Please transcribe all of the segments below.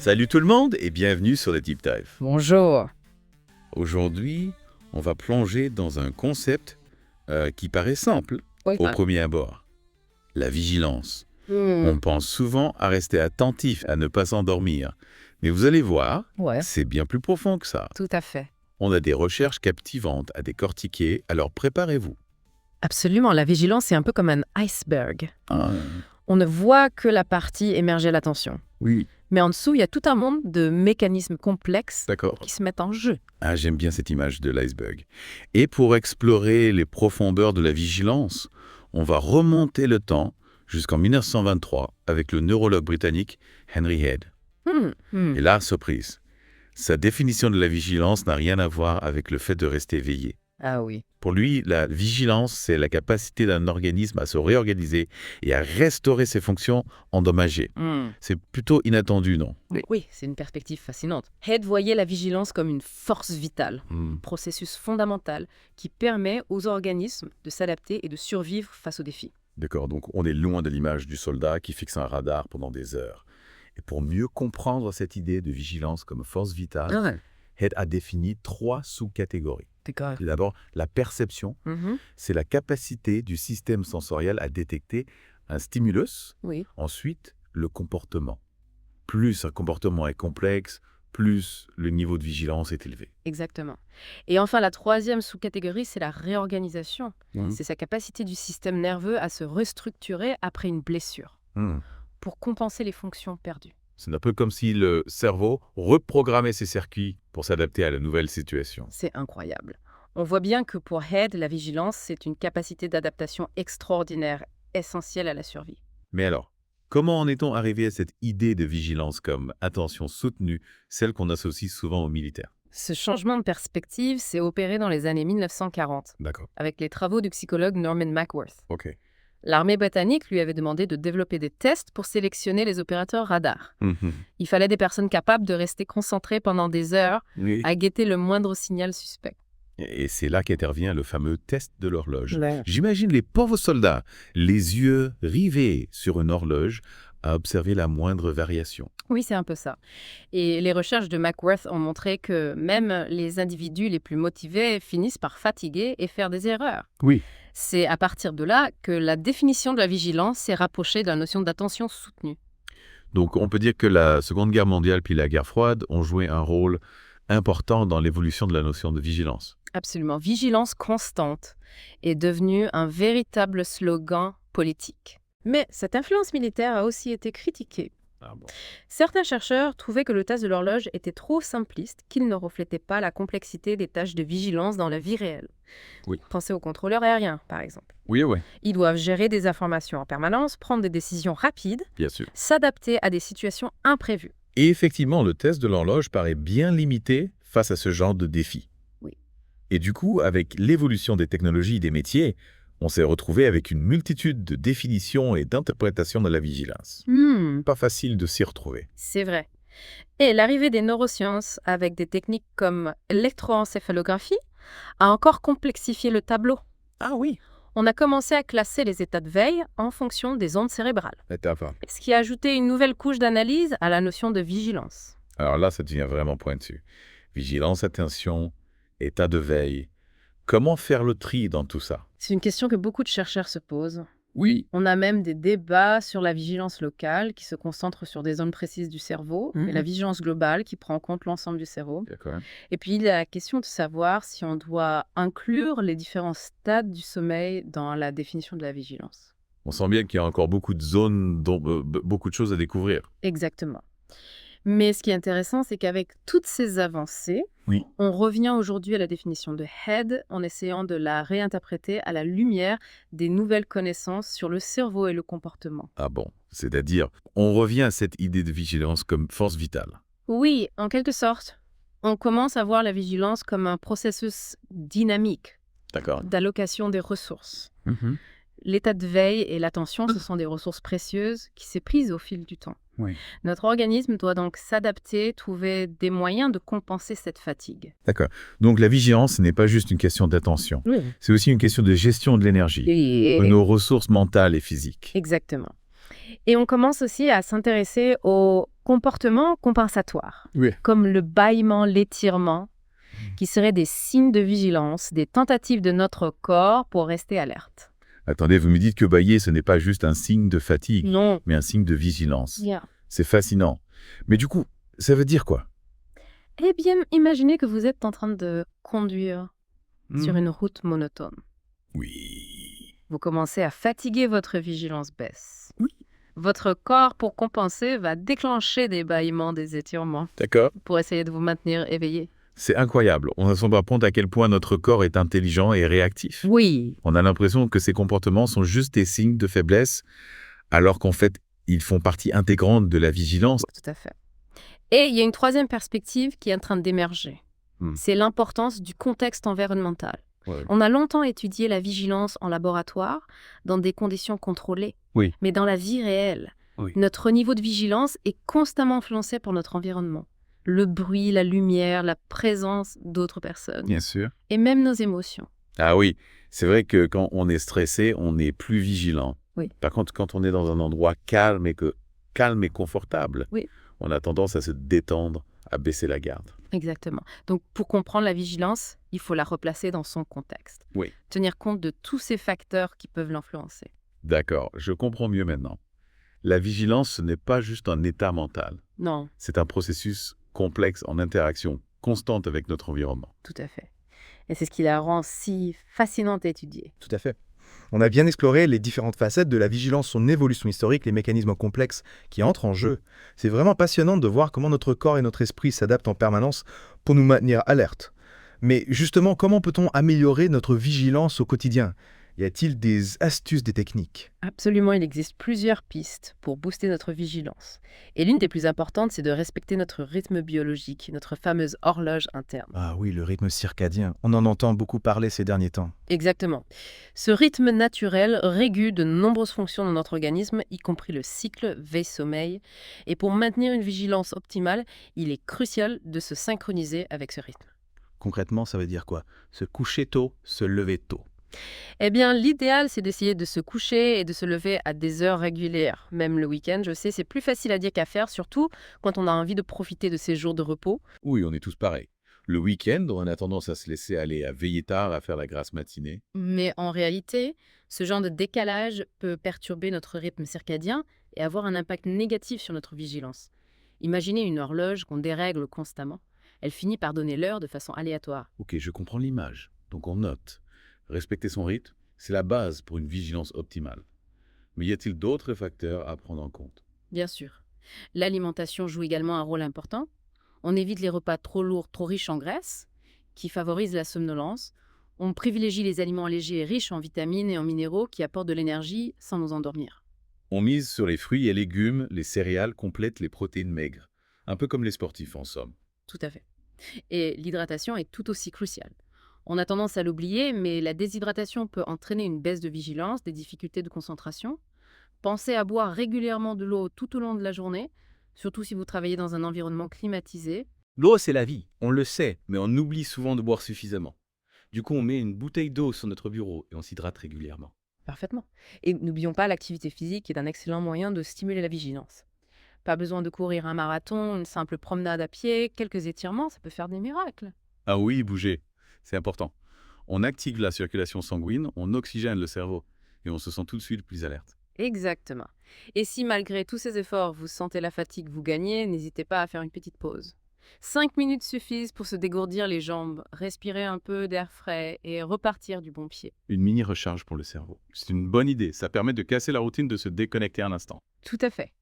Salut tout le monde et bienvenue sur le Deep Dive. Bonjour. Aujourd'hui, on va plonger dans un concept qui paraît simple au premier abord. La vigilance. On pense souvent à rester attentif, à ne pas s'endormir. Mais vous allez voir, c'est bien plus profond que ça. Tout à fait. On a des recherches captivantes à décortiquer, alors préparez-vous. Absolument, la vigilance, c'est un peu comme un iceberg. Ah. On ne voit que la partie émerger à l'attention. Oui. Mais en dessous, il y a tout un monde de mécanismes complexes qui se mettent en jeu. Ah, j'aime bien cette image de l'iceberg. Et pour explorer les profondeurs de la vigilance, on va remonter le temps jusqu'en 1923 avec le neurologue britannique Henry Head. Et là, surprise, sa définition de la vigilance n'a rien à voir avec le fait de rester éveillé. Ah oui. Pour lui, la vigilance, c'est la capacité d'un organisme à se réorganiser et à restaurer ses fonctions endommagées. C'est plutôt inattendu, non? Oui, c'est une perspective fascinante. Head voyait la vigilance comme une force vitale, processus fondamental qui permet aux organismes de s'adapter et de survivre face aux défis. D'accord, donc on est loin de l'image du soldat qui fixe un radar pendant des heures. Et pour mieux comprendre cette idée de vigilance comme force vitale, Head a défini 3 sous-catégories. D'abord, la perception, c'est la capacité du système sensoriel à détecter un stimulus. Ensuite, le comportement. Plus un comportement est complexe, plus le niveau de vigilance est élevé. Exactement. Et enfin, la 3e sous-catégorie, c'est la réorganisation. C'est sa capacité du système nerveux à se restructurer après une blessure pour compenser les fonctions perdues. C'est un peu comme si le cerveau reprogrammait ses circuits pour s'adapter à la nouvelle situation. C'est incroyable. On voit bien que pour Head, la vigilance, c'est une capacité d'adaptation extraordinaire, essentielle à la survie. Mais alors, comment en est-on arrivé à cette idée de vigilance comme attention soutenue, celle qu'on associe souvent aux militaires? Ce changement de perspective s'est opéré dans les années 1940, avec les travaux du psychologue Norman Mackworth. L'armée britannique lui avait demandé de développer des tests pour sélectionner les opérateurs radars. Il fallait des personnes capables de rester concentrées pendant des heures à guetter le moindre signal suspect. Et c'est là qu'intervient le fameux test de l'horloge. J'imagine les pauvres soldats, les yeux rivés sur une horloge, à observer la moindre variation. Oui, c'est un peu ça. Et les recherches de Mackworth ont montré que même les individus les plus motivés finissent par fatiguer et faire des erreurs. C'est à partir de là que la définition de la vigilance s'est rapprochée de la notion d'attention soutenue. Donc on peut dire que la Seconde Guerre mondiale puis la guerre froide ont joué un rôle important dans l'évolution de la notion de vigilance. Absolument. Vigilance constante est devenue un véritable slogan politique. Mais cette influence militaire a aussi été critiquée. Certains chercheurs trouvaient que le test de l'horloge était trop simpliste, qu'il ne reflétait pas la complexité des tâches de vigilance dans la vie réelle. Pensez aux contrôleurs aériens, par exemple. Ils doivent gérer des informations en permanence, prendre des décisions rapides, s'adapter à des situations imprévues. Et effectivement, le test de l'horloge paraît bien limité face à ce genre de défi. Et du coup, avec l'évolution des technologies et des métiers, on s'est retrouvé avec une multitude de définitions et d'interprétations de la vigilance. Pas facile de s'y retrouver. C'est vrai. Et l'arrivée des neurosciences avec des techniques comme l'électroencéphalographie a encore complexifié le tableau. On a commencé à classer les états de veille en fonction des ondes cérébrales. Ce qui a ajouté une nouvelle couche d'analyse à la notion de vigilance. Alors là, ça devient vraiment pointu. Vigilance, attention, état de veille. Comment faire le tri dans tout ça? C'est une question que beaucoup de chercheurs se posent. On a même des débats sur la vigilance locale qui se concentre sur des zones précises du cerveau et la vigilance globale qui prend en compte l'ensemble du cerveau. Et puis, il y a la question de savoir si on doit inclure les différents stades du sommeil dans la définition de la vigilance. On sent bien qu'il y a encore beaucoup de zones, beaucoup de choses à découvrir. Exactement. Mais ce qui est intéressant, c'est qu'avec toutes ces avancées, on revient aujourd'hui à la définition de Head en essayant de la réinterpréter à la lumière des nouvelles connaissances sur le cerveau et le comportement. C'est-à-dire, on revient à cette idée de vigilance comme force vitale. Oui, en quelque sorte. On commence à voir la vigilance comme un processus dynamique d'allocation des ressources. L'état de veille et l'attention, ce sont des ressources précieuses qui s'épuisent au fil du temps. Notre organisme doit donc s'adapter, trouver des moyens de compenser cette fatigue. Donc la vigilance, ce n'est pas juste une question d'attention. C'est aussi une question de gestion de l'énergie, de nos ressources mentales et physiques. Exactement. Et on commence aussi à s'intéresser aux comportements compensatoires, Oui. comme le bâillement, l'étirement, qui seraient des signes de vigilance, des tentatives de notre corps pour rester alerte. Attendez, vous me dites que bâiller, ce n'est pas juste un signe de fatigue, Non. mais un signe de vigilance. Yeah. C'est fascinant. Mais du coup, ça veut dire quoi? Eh bien, imaginez que vous êtes en train de conduire sur une route monotone. Oui. Vous commencez à fatiguer, votre vigilance baisse. Oui. Votre corps, pour compenser, va déclencher des bâillements, des étirements, D'accord. pour essayer de vous maintenir éveillé. C'est incroyable. On ne se rend pas compte à quel point notre corps est intelligent et réactif. Oui. On a l'impression que ces comportements sont juste des signes de faiblesse, alors qu'en fait, ils font partie intégrante de la vigilance. Tout à fait. Et il y a une troisième perspective qui est en train d'émerger. C'est l'importance du contexte environnemental. Ouais. On a longtemps étudié la vigilance en laboratoire, dans des conditions contrôlées. Oui. Mais dans la vie réelle, notre niveau de vigilance est constamment influencé par notre environnement. Le bruit, la lumière, la présence d'autres personnes. Bien sûr. Et même nos émotions. Ah oui, c'est vrai que quand on est stressé, on est plus vigilant. Oui. Par contre, quand on est dans un endroit calme et confortable, on a tendance à se détendre, à baisser la garde. Exactement. Donc, pour comprendre la vigilance, il faut la replacer dans son contexte. Oui. Tenir compte de tous ces facteurs qui peuvent l'influencer. D'accord, je comprends mieux maintenant. La vigilance, ce n'est pas juste un état mental. Non. C'est un processus complexe en interaction constante avec notre environnement. Tout à fait. Et c'est ce qui la rend si fascinante à étudier. Tout à fait. On a bien exploré les différentes facettes de la vigilance, son évolution historique, les mécanismes complexes qui entrent en jeu. C'est vraiment passionnant de voir comment notre corps et notre esprit s'adaptent en permanence pour nous maintenir alertes. Mais justement, comment peut-on améliorer notre vigilance au quotidien ? Y a-t-il des astuces, des techniques ? Absolument, il existe plusieurs pistes pour booster notre vigilance. Et l'une des plus importantes, c'est de respecter notre rythme biologique, notre fameuse horloge interne. Ah oui, le rythme circadien. On en entend beaucoup parler ces derniers temps. Exactement. Ce rythme naturel régule de nombreuses fonctions dans notre organisme, y compris le cycle veille-sommeil. Et pour maintenir une vigilance optimale, il est crucial de se synchroniser avec ce rythme. Concrètement, ça veut dire quoi ? Se coucher tôt, se lever tôt. Eh bien, l'idéal, c'est d'essayer de se coucher et de se lever à des heures régulières. Même le week-end, je sais, c'est plus facile à dire qu'à faire, surtout quand on a envie de profiter de ces jours de repos. Oui, on est tous pareils. Le week-end, on a tendance à se laisser aller à veiller tard, à faire la grasse matinée. Mais en réalité, ce genre de décalage peut perturber notre rythme circadien et avoir un impact négatif sur notre vigilance. Imaginez une horloge qu'on dérègle constamment. Elle finit par donner l'heure de façon aléatoire. Ok, je comprends l'image. Donc on note. Respecter son rythme, c'est la base pour une vigilance optimale. Mais y a-t-il d'autres facteurs à prendre en compte? Bien sûr. L'alimentation joue également un rôle important. On évite les repas trop lourds, trop riches en graisse, qui favorisent la somnolence. On privilégie les aliments légers et riches en vitamines et en minéraux qui apportent de l'énergie sans nous endormir. On mise sur les fruits et légumes, les céréales complètent les protéines maigres. Un peu comme les sportifs en somme. Tout à fait. Et l'hydratation est tout aussi cruciale. On a tendance à l'oublier, mais la déshydratation peut entraîner une baisse de vigilance, des difficultés de concentration. Pensez à boire régulièrement de l'eau tout au long de la journée, surtout si vous travaillez dans un environnement climatisé. L'eau, c'est la vie, on le sait, mais on oublie souvent de boire suffisamment. Du coup, on met une bouteille d'eau sur notre bureau et on s'hydrate régulièrement. Parfaitement. Et n'oublions pas, l'activité physique est un excellent moyen de stimuler la vigilance. Pas besoin de courir un marathon, une simple promenade à pied, quelques étirements, ça peut faire des miracles. Ah oui, bouger, c'est important. On active la circulation sanguine, on oxygène le cerveau et on se sent tout de suite plus alerte. Exactement. Et si malgré tous ces efforts, vous sentez la fatigue vous gagnez, n'hésitez pas à faire une petite pause. 5 minutes suffisent pour se dégourdir les jambes, respirer un peu d'air frais et repartir du bon pied. Une mini-recharge pour le cerveau. C'est une bonne idée, ça permet de casser la routine de se déconnecter un instant. Tout à fait.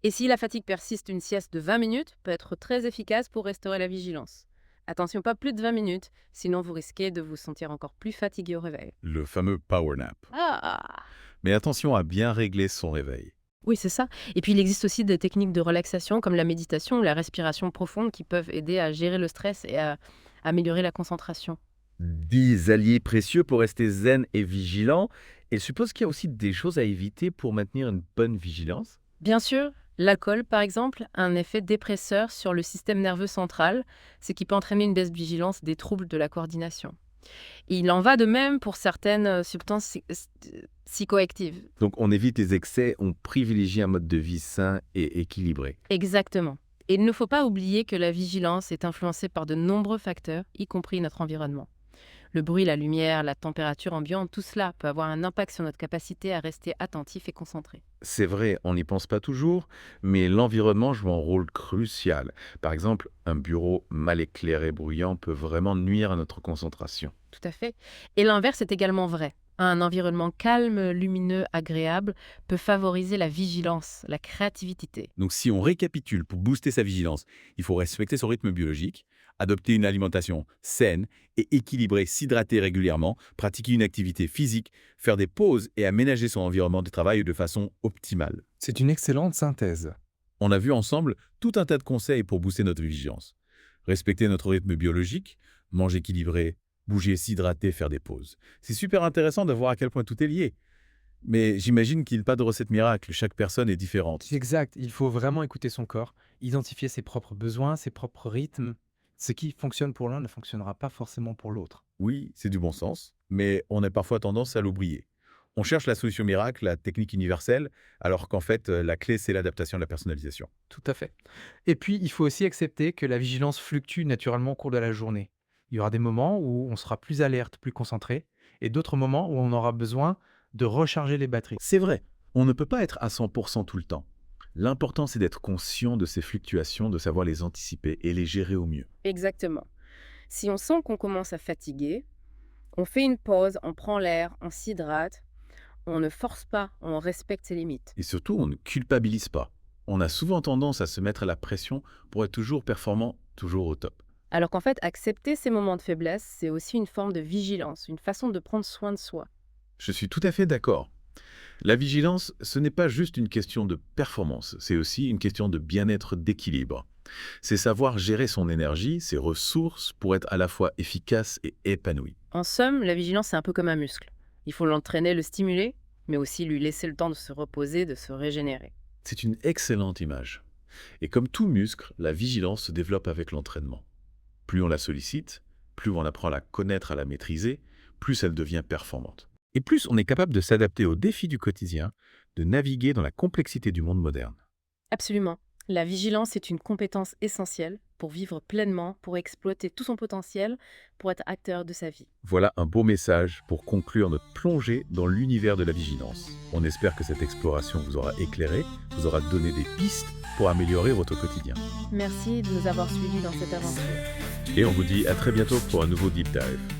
Et si la fatigue persiste, une sieste de 20 minutes peut être très efficace pour restaurer la vigilance. Attention, pas plus de 20 minutes, sinon vous risquez de vous sentir encore plus fatigué au réveil. Le fameux power nap. Ah! Mais attention à bien régler son réveil. Oui, c'est ça. Et puis, il existe aussi des techniques de relaxation comme la méditation ou la respiration profonde qui peuvent aider à gérer le stress et à améliorer la concentration. 10 alliés précieux pour rester zen et vigilant. Et je suppose qu'il y a aussi des choses à éviter pour maintenir une bonne vigilance. Bien sûr, l'alcool, par exemple, a un effet dépresseur sur le système nerveux central, ce qui peut entraîner une baisse de vigilance, des troubles de la coordination. Il en va de même pour certaines substances psychoactives. Donc on évite les excès, on privilégie un mode de vie sain et équilibré. Exactement. Et il ne faut pas oublier que la vigilance est influencée par de nombreux facteurs, y compris notre environnement. Le bruit, la lumière, la température ambiante, tout cela peut avoir un impact sur notre capacité à rester attentif et concentré. C'est vrai, on n'y pense pas toujours, mais l'environnement joue un rôle crucial. Par exemple, un bureau mal éclairé, bruyant, peut vraiment nuire à notre concentration. Tout à fait. Et l'inverse est également vrai. Un environnement calme, lumineux, agréable peut favoriser la vigilance, la créativité. Donc si on récapitule pour booster sa vigilance, il faut respecter son rythme biologique, adopter une alimentation saine et équilibrée, s'hydrater régulièrement, pratiquer une activité physique, faire des pauses et aménager son environnement de travail de façon optimale. C'est une excellente synthèse. On a vu ensemble tout un tas de conseils pour booster notre vigilance. Respecter notre rythme biologique, manger équilibré, bouger, s'hydrater, faire des pauses. C'est super intéressant de voir à quel point tout est lié. Mais j'imagine qu'il n'y a pas de recette miracle, chaque personne est différente. C'est exact, il faut vraiment écouter son corps, identifier ses propres besoins, ses propres rythmes. Ce qui fonctionne pour l'un ne fonctionnera pas forcément pour l'autre. Oui, c'est du bon sens, mais on a parfois tendance à l'oublier. On cherche la solution miracle, la technique universelle, alors qu'en fait, la clé, c'est l'adaptation de la personnalisation. Tout à fait. Et puis, il faut aussi accepter que la vigilance fluctue naturellement au cours de la journée. Il y aura des moments où on sera plus alerte, plus concentré, et d'autres moments où on aura besoin de recharger les batteries. C'est vrai, on ne peut pas être à 100% tout le temps. L'important, c'est d'être conscient de ces fluctuations, de savoir les anticiper et les gérer au mieux. Exactement. Si on sent qu'on commence à fatiguer, on fait une pause, on prend l'air, on s'hydrate, on ne force pas, on respecte ses limites. Et surtout, on ne culpabilise pas. On a souvent tendance à se mettre la pression pour être toujours performant, toujours au top. Alors qu'en fait, accepter ces moments de faiblesse, c'est aussi une forme de vigilance, une façon de prendre soin de soi. Je suis tout à fait d'accord. La vigilance, ce n'est pas juste une question de performance, c'est aussi une question de bien-être, d'équilibre. C'est savoir gérer son énergie, ses ressources, pour être à la fois efficace et épanoui. En somme, la vigilance, c'est un peu comme un muscle. Il faut l'entraîner, le stimuler, mais aussi lui laisser le temps de se reposer, de se régénérer. C'est une excellente image. Et comme tout muscle, la vigilance se développe avec l'entraînement. Plus on la sollicite, plus on apprend à la connaître, à la maîtriser, plus elle devient performante. Et plus on est capable de s'adapter aux défis du quotidien, de naviguer dans la complexité du monde moderne. Absolument. La vigilance est une compétence essentielle pour vivre pleinement, pour exploiter tout son potentiel, pour être acteur de sa vie. Voilà un beau message pour conclure notre plongée dans l'univers de la vigilance. On espère que cette exploration vous aura éclairé, vous aura donné des pistes pour améliorer votre quotidien. Merci de nous avoir suivis dans cette aventure. Et on vous dit à très bientôt pour un nouveau Deep Dive.